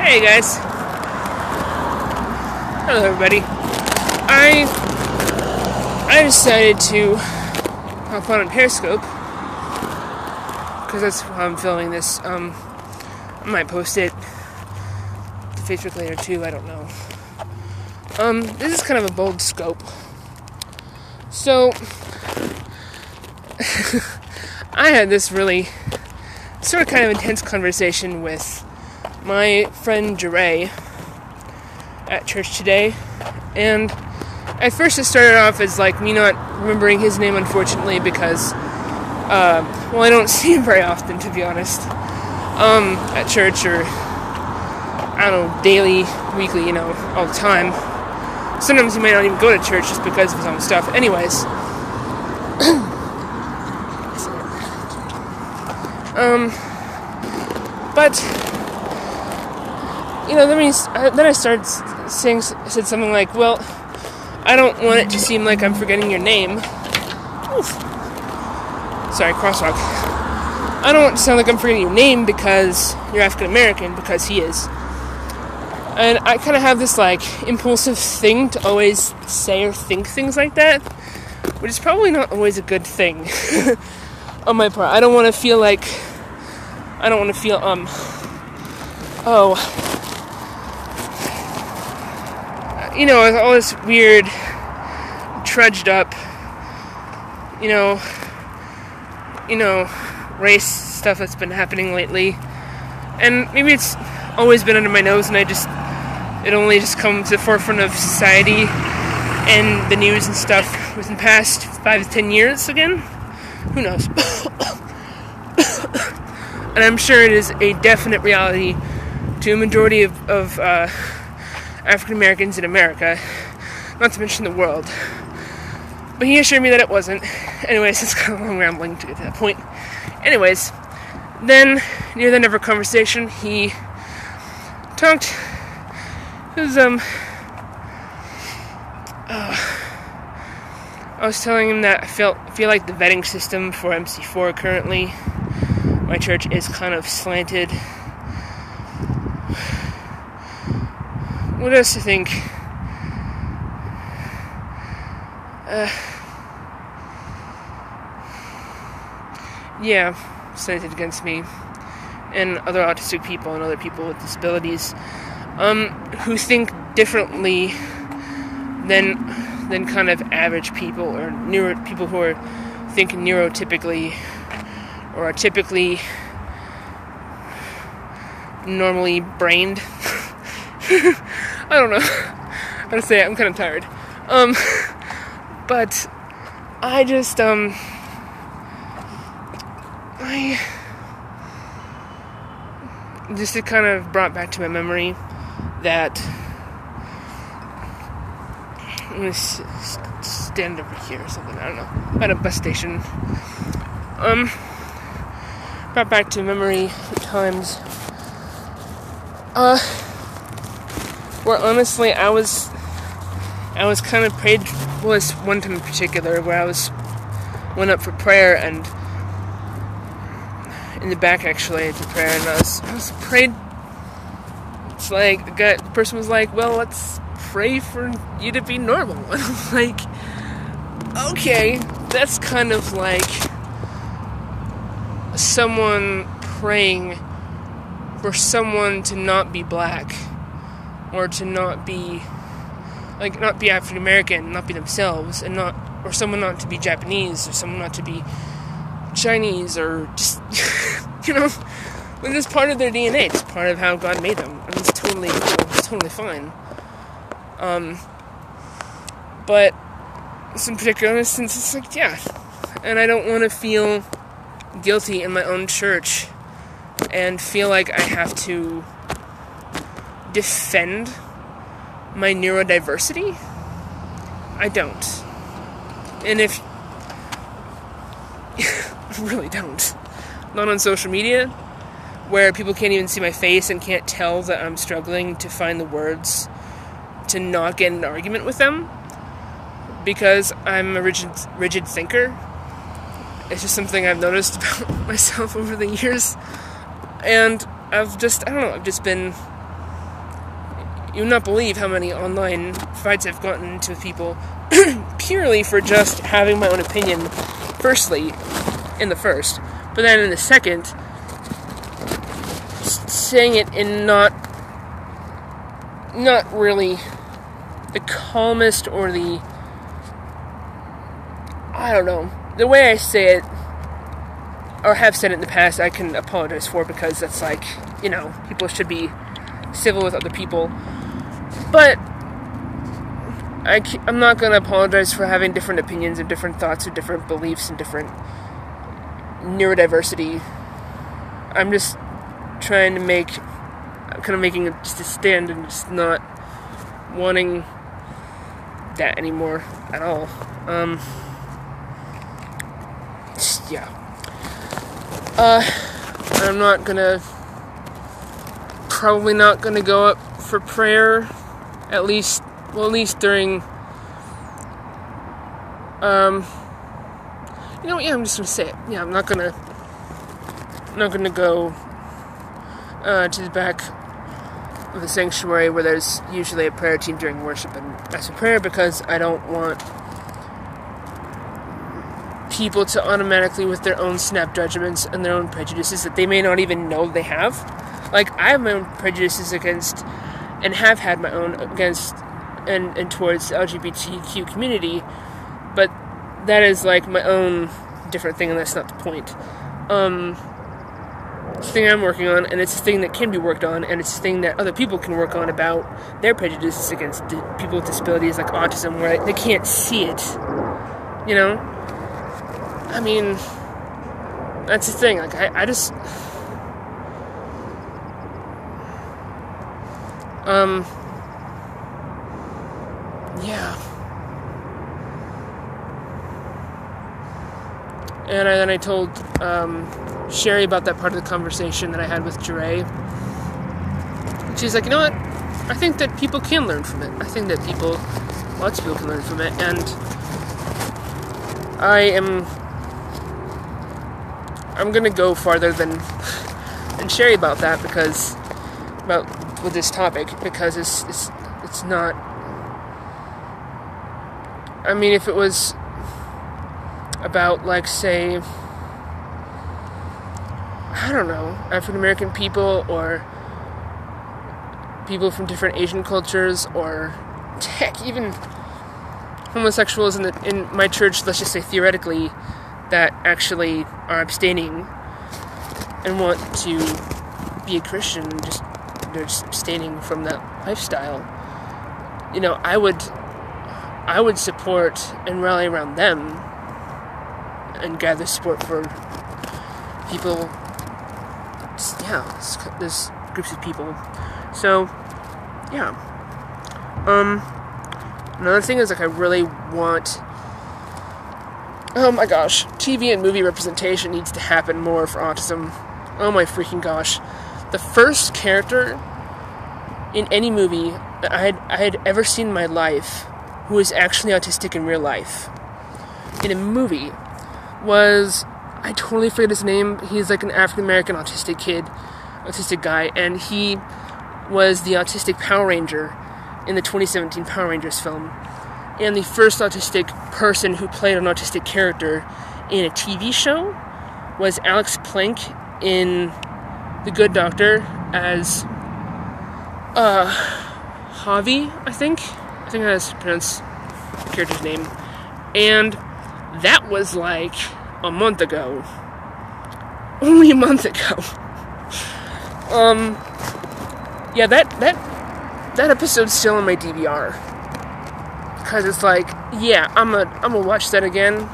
Hey guys. Hello everybody. I decided to hop on Periscope because that's how I'm filming this. I might post it to Facebook later too, I don't know. This is kind of a bold scope. So I had this really sort of kind of intense conversation with my friend Jeray at church today, and at first it started off as like me not remembering his name, unfortunately, because I don't see him very often, to be honest, at church, or I don't know, daily, weekly, all the time. Sometimes he might not even go to church just because of his own stuff. Anyways, but then I started said something like, well, I don't want it to seem like I'm forgetting your name. Oof. Sorry, crosswalk. I don't want it to sound like I'm forgetting your name because you're African American, because he is. And I kind of have this impulsive thing to always say or think things like that, which is probably not always a good thing on my part. I don't want to feel all this weird, trudged up, race stuff that's been happening lately. And maybe it's always been under my nose and it only just come to the forefront of society and the news and stuff within the past 5 to 10 years again. Who knows? And I'm sure it is a definite reality to a majority of African Americans in America, not to mention the world. But he assured me that it wasn't. Anyways, it's kind of long rambling to get to that point. Anyways, then, near the end of our conversation, he talked. I was telling him that I feel like the vetting system for MC4 currently, my church, is kind of slanted. What else do you think? Slanted against me and other autistic people and other people with disabilities, who think differently than kind of average people, or people who are thinking neurotypically, or are typically normally brained. I don't know how to say it. I'm kind of tired. But I just, it kind of brought back to my memory that, I'm going to stand over here or something, I don't know, at a bus station. Brought back to memory times, where honestly I was kind of prayed. Well, this one time in particular where I went up for prayer, and in the back actually to prayer, and I was prayed. It's like the person was like, well, let's pray for you to be normal. And I'm like, okay, that's kind of like someone praying for someone to not be black, or to not be African American, not be themselves, or someone not to be Japanese, or someone not to be Chinese, or just it's just part of their DNA. It's part of how God made them, and it's totally cool. It's totally fine. But in some particular instance, it's like, yeah, and I don't want to feel guilty in my own church and feel like I have to defend my neurodiversity. I don't. And I really don't. Not on social media, where people can't even see my face and can't tell that I'm struggling to find the words to not get in an argument with them, because I'm a rigid thinker. It's just something I've noticed about myself over the years. And I've just been You would not believe how many online fights I've gotten into with people purely for just having my own opinion, firstly, in the first, but then in the second, saying it in not really the calmest or the, I don't know, the way I say it, or have said it in the past, I can apologize for, because that's like, people should be civil with other people. But I'm not going to apologize for having different opinions and different thoughts and different beliefs and different neurodiversity. I'm just trying to making just a stand and just not wanting that anymore at all. Yeah. I'm probably not gonna go up for prayer, at least during, I'm just gonna say it. Yeah, I'm not gonna go, to the back of the sanctuary where there's usually a prayer team during worship and ask for prayer, because I don't want people to automatically, with their own snap judgments and their own prejudices that they may not even know they have. Like, I have my own prejudices against, and have had my own against and towards the LGBTQ community, but that is like my own different thing, and that's not the point. It's a thing I'm working on, and it's a thing that can be worked on, and it's a thing that other people can work on about their prejudices against people with disabilities like autism, where they can't see it, I mean, that's the thing. Like, I just, yeah. And then I told Sherry about that part of the conversation that I had with Jure. She's like, you know what? I think that people can learn from it. I think that lots of people can learn from it, and I'm gonna go farther than Sherry about that, with this topic, because it's not. I mean, if it was about, like, say, I don't know, African American people, or people from different Asian cultures, or heck, even homosexuals in my church, let's just say theoretically, that actually are abstaining and want to be a Christian, they're just abstaining from that lifestyle. I would support and rally around them and gather support for people. Yeah, there's groups of people. So, yeah. Another thing is, like, I really want, oh my gosh, TV and movie representation needs to happen more for autism. Oh my freaking gosh. The first character in any movie that I had ever seen in my life who was actually autistic in real life, in a movie, was, I totally forget his name. He's like an African-American autistic guy, and he was the autistic Power Ranger in the 2017 Power Rangers film. And the first autistic person who played an autistic character in a TV show was Alex Plank in The Good Doctor as Javi, I think that's pronounced the character's name. And that was like a month ago. Only a month ago. Yeah, that episode's still on my DVR. Because it's like, yeah, I'm gonna watch that again.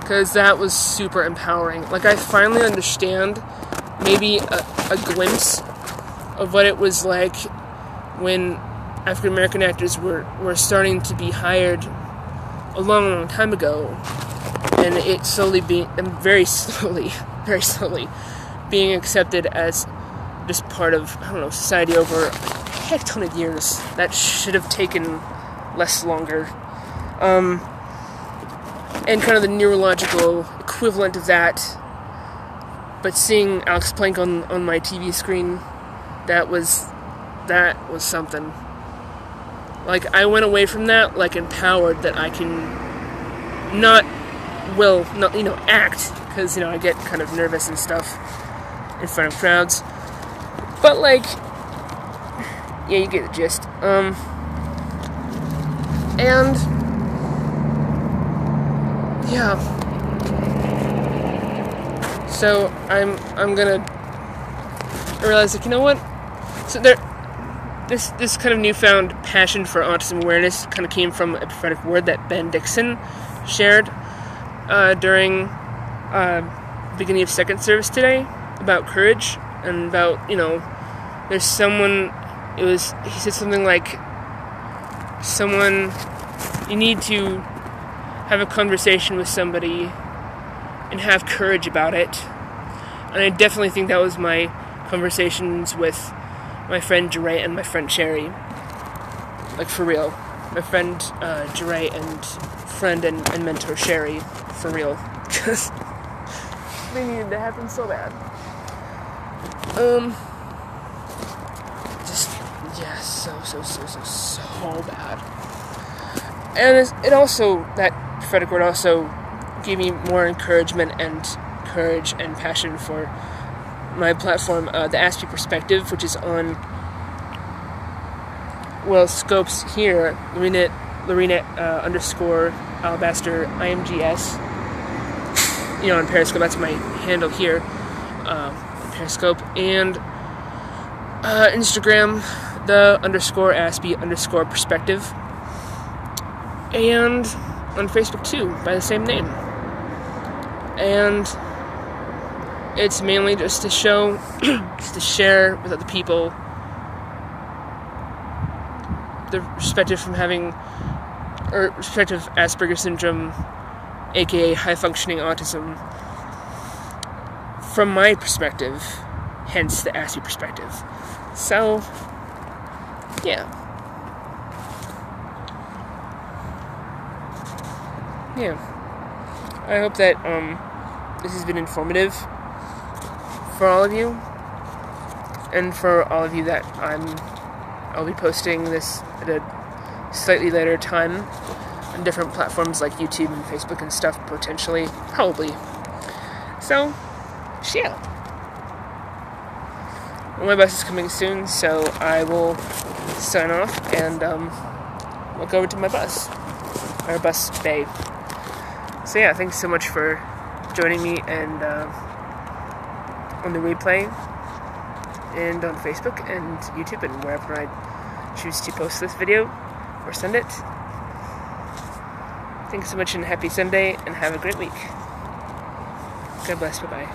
Because that was super empowering. Like, I finally understand maybe a glimpse of what it was like when African American actors were starting to be hired a long time ago, and it very slowly being accepted as just part of, I don't know, society over a heck ton of years. That should have taken less longer. And kind of the neurological equivalent of that, but seeing Alex Plank on my TV screen, that was something. Like, I went away from that, like, empowered that I can not, act, because, I get kind of nervous and stuff in front of crowds. But, like, yeah, you get the gist. And, yeah. So, I'm gonna realize, like, you know what? So this kind of newfound passion for autism awareness kind of came from a prophetic word that Ben Dixon shared during beginning of second service today about courage and about, there's someone, he said something like, you need to have a conversation with somebody and have courage about it. And I definitely think that was my conversations with my friend Jeray and my friend Sherry. Like, for real. My friend Jeray and friend and mentor Sherry. For real. Because they needed to happen so bad. So bad. And it also, that prophetic word also gave me more encouragement and courage and passion for my platform, the Aspie Perspective, which is on, Scopes here, Lorena _ Alabaster IMGS, on Periscope. That's my handle here, on Periscope, and Instagram, the _Aspie _ Perspective, and on Facebook too, by the same name. And it's mainly just to show, just to share with other people the perspective from having, or perspective Asperger's syndrome, aka high-functioning autism, from my perspective, hence the Aspie Perspective. So, yeah. I hope that this has been informative for all of you, and for all of you that I'll be posting this at a slightly later time on different platforms like YouTube and Facebook and stuff, potentially, probably. So, yeah. Well, my bus is coming soon, so I will sign off and walk over to my bus, or bus bay. So yeah, thanks so much for joining me and on the replay, and on Facebook and YouTube and wherever I choose to post this video or send it. Thanks so much, and happy Sunday, and have a great week. God bless. Bye-bye.